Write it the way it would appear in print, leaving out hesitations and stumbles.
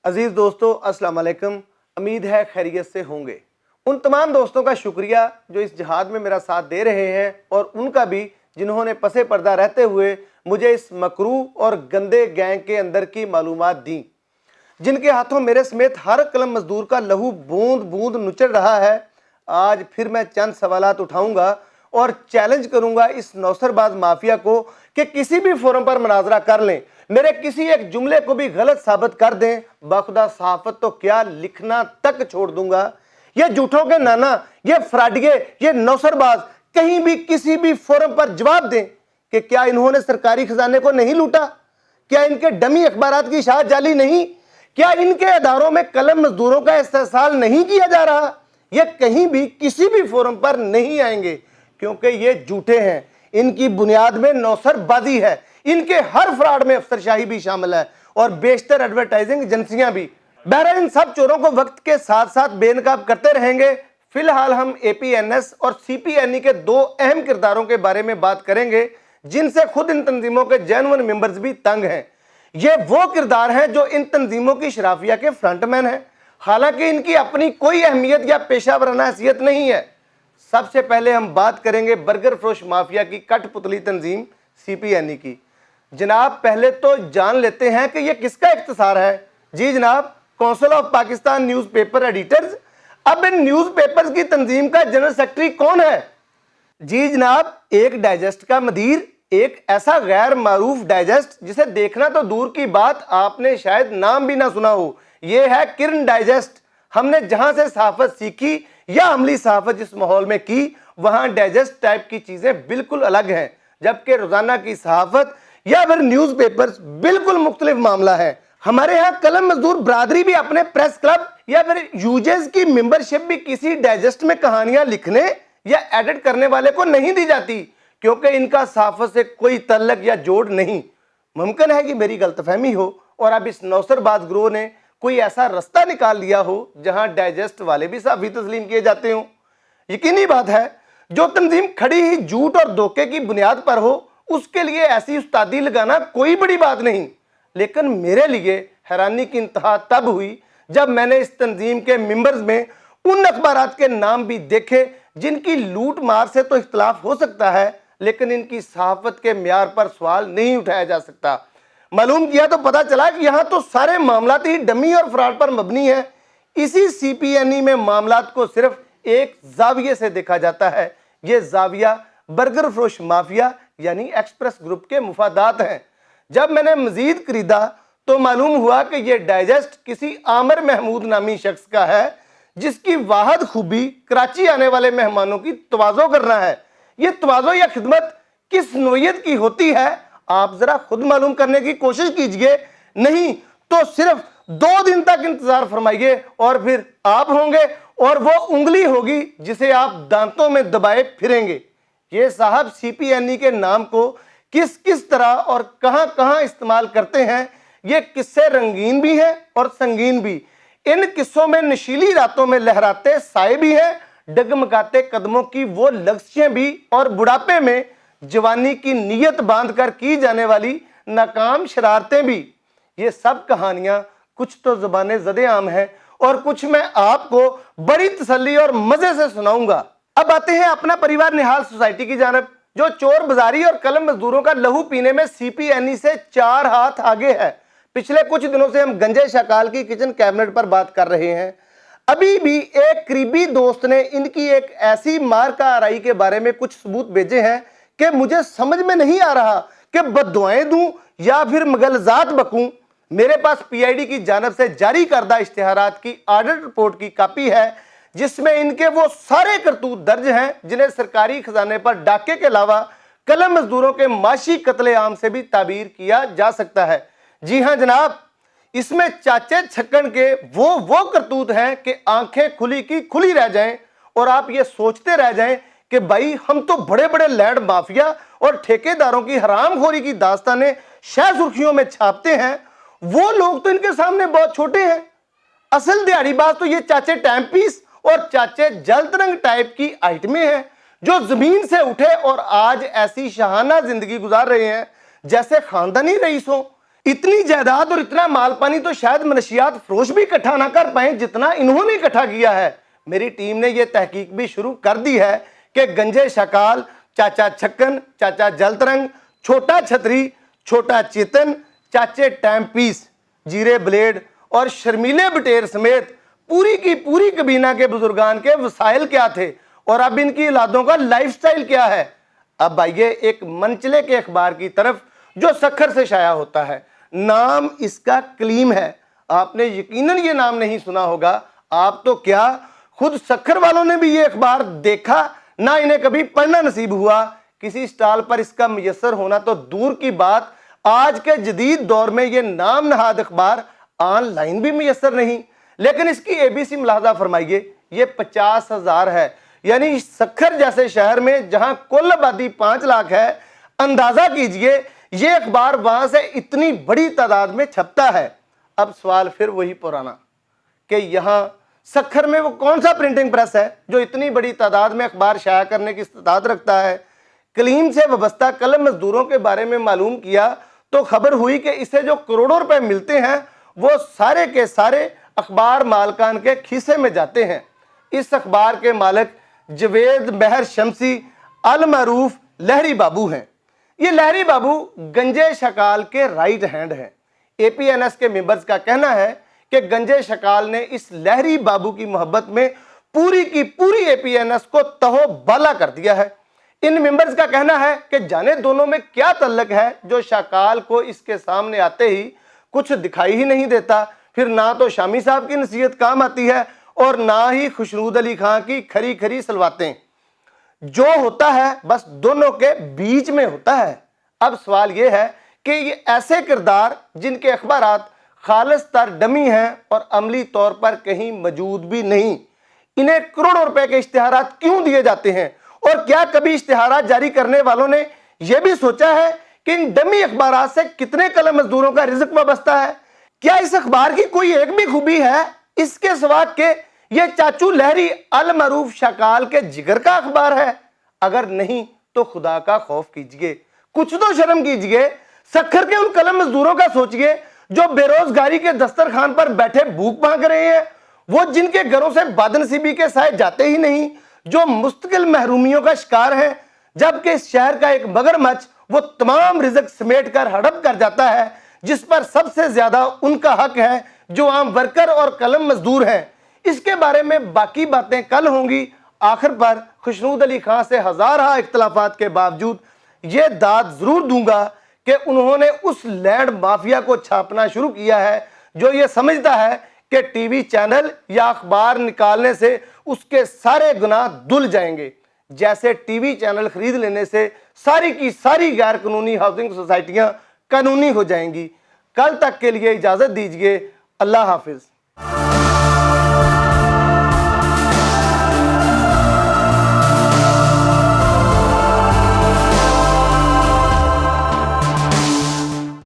अजीज़ दोस्तों अस्सलाम वालेकुम। उम्मीद है खैरियत से होंगे। उन तमाम दोस्तों का शुक्रिया जो इस जिहाद में मेरा साथ दे रहे हैं और उनका भी जिन्होंने पसे पर्दा रहते हुए मुझे इस मकरूह और गंदे गैंग के अंदर की मालूमात दी, जिनके हाथों मेरे समेत हर कलम मजदूर का लहू बूंद बूंद नुचड़ रहा है। आज फिर मैं चंद सवालात उठाऊंगा और चैलेंज करूंगा इस नौसरबाज माफिया को कि किसी भी फोरम पर मुनाजरा कर लें, मेरे किसी एक जुमले को भी गलत साबित कर दें, बाखुदा सहाफत तो क्या लिखना तक छोड़ दूंगा। ये झूठों के नाना, ये फ्राडिये, ये नौसरबाज कहीं भी किसी भी फोरम पर जवाब दें कि क्या इन्होंने सरकारी खजाने को नहीं लूटा, क्या इनके डमी अखबारात की शाह जाली नहीं, क्या इनके अदारों में कलम मजदूरों का इस्तेसाल नहीं किया जा रहा। ये कहीं भी किसी भी फोरम पर नहीं आएंगे क्योंकि ये झूठे हैं। इनकी बुनियाद में नौसरबाजी है, इनके हर फ्रॉड में अफसरशाही भी शामिल है और बेशतर एडवर्टाइजिंग एजेंसियां भी। बहरहाल इन सब चोरों को वक्त के साथ साथ बेनकाब करते रहेंगे। फिलहाल हम एपीएनएस और सीपीएनई के दो अहम किरदारों के बारे में बात करेंगे जिनसे खुद इन तंजीमों के जेन्युइन मेंबर्स भी तंग हैं। ये वो किरदार हैं जो इन तंजीमों की शराफिया के फ्रंटमैन हैं, हालांकि इनकी अपनी कोई अहमियत या पेशावराना हैसियत नहीं है। सबसे पहले हम बात करेंगे बर्गर फरोश माफिया की कठपुतली तंजीम सीपीएनई की। जनाब पहले तो जान लेते हैं कि यह किसका इख्तिसार है। जी जनाब, council of Pakistan newspaper editors. अब इन न्यूज़पेपर्स की तंजीम का जनरल सेक्रेटरी कौन है? जी जनाब, एक डाइजेस्ट का मदीर, एक ऐसा गैर मारूफ डाइजेस्ट जिसे देखना तो दूर की बात आपने शायद नाम भी ना सुना हो। यह है किरण डाइजेस्ट। हमने जहां से सहाफत सीखी या अमली सहाफत जिस माहौल में की, वहां डाइजेस्ट टाइप की चीजें बिल्कुल अलग हैं, जबकि रोजाना की सहाफत या फिर न्यूज़पेपर्स बिल्कुल मुख्तलिफ मामला है। हमारे यहाँ कलम मजदूर बरादरी भी अपने प्रेस क्लब या फिर यूजेस की मेंबरशिप भी किसी डाइजेस्ट में कहानियां लिखने या एडिट करने वाले को नहीं दी जाती क्योंकि इनका सहाफत से कोई तल्लक या जोड़ नहीं। मुमकिन है कि मेरी गलतफहमी हो और अब इस नौसरबाज ग्रोह ने कोई ऐसा रास्ता निकाल लिया हो जहां डाइजेस्ट वाले भी सहाफी तस्लीम किए जाते हों। यकीनी बात है जो तंजीम खड़ी ही झूठ और धोखे की बुनियाद पर हो उसके लिए ऐसी उस्तादी लगाना कोई बड़ी बात नहीं, लेकिन मेरे लिए हैरानी की इंतहा तब हुई जब मैंने इस तंजीम के मेंबर्स में उन अखबारात के नाम भी देखे जिनकी लूट मार से तो इख्तलाफ हो सकता है लेकिन इनकी सहाफत के म्यार पर सवाल नहीं उठाया जा सकता। मालूम किया तो पता चला कि यहाँ तो सारे मामलात ही डमी और फ्रॉड पर मबनी है। इसी सीपीएनई में मामलात को सिर्फ एक जाविये से देखा जाता है। ये जाविया बर्गर फरोश माफिया यानी एक्सप्रेस ग्रुप के मुफादात हैं। जब मैंने मजीद खरीदा तो मालूम हुआ कि यह डाइजेस्ट किसी आमिर महमूद नामी शख्स का है जिसकी वाहद खूबी कराची आने वाले मेहमानों की तवाज़ो करना है। यह तवाज़ो या खिदमत किस नोयत की होती है आप जरा खुद मालूम करने की कोशिश कीजिए, नहीं तो सिर्फ 2 दिन तक इंतजार फरमाइए और फिर आप होंगे और वो उंगली होगी जिसे आप दांतों में दबाए फिरेंगे। ये साहब सीपीएनई के नाम को किस किस तरह और कहां कहां इस्तेमाल करते हैं। ये किस्से रंगीन भी हैं और संगीन भी। इन किस्सों में नशीली रातों में लहराते साए भी हैं, डगमगाते कदमों की वो लग्ज़ियां भी और बुढ़ापे में जवानी की नीयत बांधकर की जाने वाली नाकाम शरारतें भी। ये सब कहानियां कुछ तो ज़बाने ज़दे आम हैं और कुछ मैं आपको बड़ी तसल्ली और मजे से सुनाऊंगा। अब आते हैं अपना परिवार निहाल सोसाइटी की जानब, जो चोर बाजारी और कलम मजदूरों का लहू पीने में सीपीएनई से 4 हाथ आगे है। पिछले कुछ दिनों से हम गंजे शकाल की किचन कैबिनेट पर बात कर रहे हैं। अभी भी एक करीबी दोस्त ने इनकी एक ऐसी मार का आराई के बारे में कुछ सबूत भेजे हैं कि मुझे समझ में नहीं आ रहा कि बद्दुआएं दूं या फिर मगलजात बकूं। मेरे पास पीआईडी की जानब से जारी करदा इश्तिहारात की ऑडिट रिपोर्ट की कॉपी है जिसमें इनके वो सारे करतूत दर्ज हैं जिन्हें सरकारी खजाने पर डाके के अलावा कलम मजदूरों के माशी कत्लेआम से भी ताबीर किया जा सकता है। जी हाँ जनाब, इसमें चाचे छक्कन के वो करतूत हैं कि आंखें खुली की खुली रह जाएं और आप ये सोचते रह जाएं कि भाई हम तो बड़े बड़े लैंड माफिया और ठेकेदारों की हरामखोरी की दास्तानें शह सुर्खियों में छापते हैं। वो लोग तो इनके सामने बहुत छोटे हैं। असल दिहाड़ी बात तो ये चाचे टाइम पीस और चाचे जल्द रंग टाइप की आइटमें हैं जो जमीन से उठे और आज ऐसी शहाना जिंदगी गुजार रहे हैं जैसे खानदानी रईस हो। इतनी जायदाद और इतना माल पानी तो शायद मनशियात फरोश भी इकट्ठा ना कर पाए जितना इन्होंने इकट्ठा किया है। मेरी टीम ने यह तहकीक भी शुरू कर दी है कि गंजे शकाल, चाचा छक्कन, चाचा जलतरंग, छोटा छतरी, छोटा चेतन, चाचे टाइम पीस, जीरे ब्लेड और शर्मीले बटेर समेत पूरी की पूरी कबीना के बुजुर्गान के वसाइल क्या थे और अब इनकी औलादों का लाइफस्टाइल क्या है। अब आइए एक मनचले के अखबार की तरफ जो सखर से शाया होता है। नाम इसका कलीम है। आपने यकीनन ये नाम नहीं सुना होगा। आप तो क्या खुद सखर वालों ने भी ये अखबार देखा, ना इन्हें कभी पढ़ना नसीब हुआ। किसी स्टॉल पर इसका मुयस्सर होना तो दूर की बात, आज के जदीद दौर में ये नाम नहाद अखबार ऑनलाइन भी मुयस्सर नहीं। लेकिन इसकी एबीसी मुलाहजा फरमाइए, ये 50,000 है। यानी सखर जैसे शहर में जहां कुल आबादी 5 लाख है, अंदाजा कीजिए ये अखबार वहां से इतनी बड़ी तादाद में छपता है। अब सवाल फिर वही पुराना कि यहां सखर में वो कौन सा प्रिंटिंग प्रेस है जो इतनी बड़ी तादाद में अखबार शाया करने की इस्तात रखता है। कलीम से वाबस्ता कलम मजदूरों के बारे में मालूम किया तो खबर हुई कि इसे जो करोड़ों रुपए मिलते हैं वो सारे के सारे अखबार मालकान के खीसे में जाते हैं। इस अखबार के मालिक जवेद महर शमसी अल मरूफ लहरी बाबू हैं। ये लहरी बाबू गंजे शकाल के राइट हैंड हैं। एपीएनएस के मेंबर्स का कहना है कि गंजे शकाल ने इस लहरी बाबू की मोहब्बत में पूरी की पूरी एपीएनएस को तहो बाला कर दिया है। इन मेंबर्स का कहना है कि जाने दोनों में क्या तल्लक है जो शकाल को इसके सामने आते ही कुछ दिखाई ही नहीं देता। फिर ना तो शामी साहब की नसीहत काम आती है और ना ही खुशनूद अली खां की खरी खरी सलवातें। जो होता है बस दोनों के बीच में होता है। अब सवाल यह है कि ये ऐसे किरदार जिनके अखबारात खालिस तर डमी हैं और अमली तौर पर कहीं मौजूद भी नहीं, इन्हें करोड़ों रुपए के इश्तिहारात क्यों दिए जाते हैं? और क्या कभी इश्तिहारात जारी करने वालों ने यह भी सोचा है कि इन डमी अखबारात से कितने कलम मजदूरों का रिज़्क वाबस्ता है? क्या इस अखबार की कोई एक भी खूबी है इसके सिवा के ये चाचू लहरी अल मरूफ शकाल के जिगर का अखबार है? अगर नहीं तो खुदा का खौफ कीजिए, कुछ तो शर्म कीजिए। सखर के उन कलम मजदूरों का सोचिए जो बेरोजगारी के दस्तरखान पर बैठे भूख मांग रहे हैं, वो जिनके घरों से बदनसीबी के साए जाते ही नहीं, जो मुस्तकिल महरूमियों का शिकार है, जबकि इस शहर का एक मगरमच्छ वो तमाम रिज़्क समेट कर हड़प कर जाता है जिस पर सबसे ज्यादा उनका हक है, जो आम वर्कर और कलम मजदूर हैं। इसके बारे में बाकी बातें कल होंगी। आखिर पर खुशनूद अली खां से हजारा इख्तलाफात के बावजूद ये दाद जरूर दूंगा कि उन्होंने उस लैंड माफिया को छापना शुरू किया है जो ये समझता है कि टीवी चैनल या अखबार निकालने से उसके सारे गुनाह धुल जाएंगे। जैसे टीवी चैनल खरीद लेने से सारी की सारी गैर कानूनी हाउसिंग सोसाइटियां कानूनी हो जाएंगी। कल तक के लिए इजाजत दीजिए। अल्लाह हाफिज।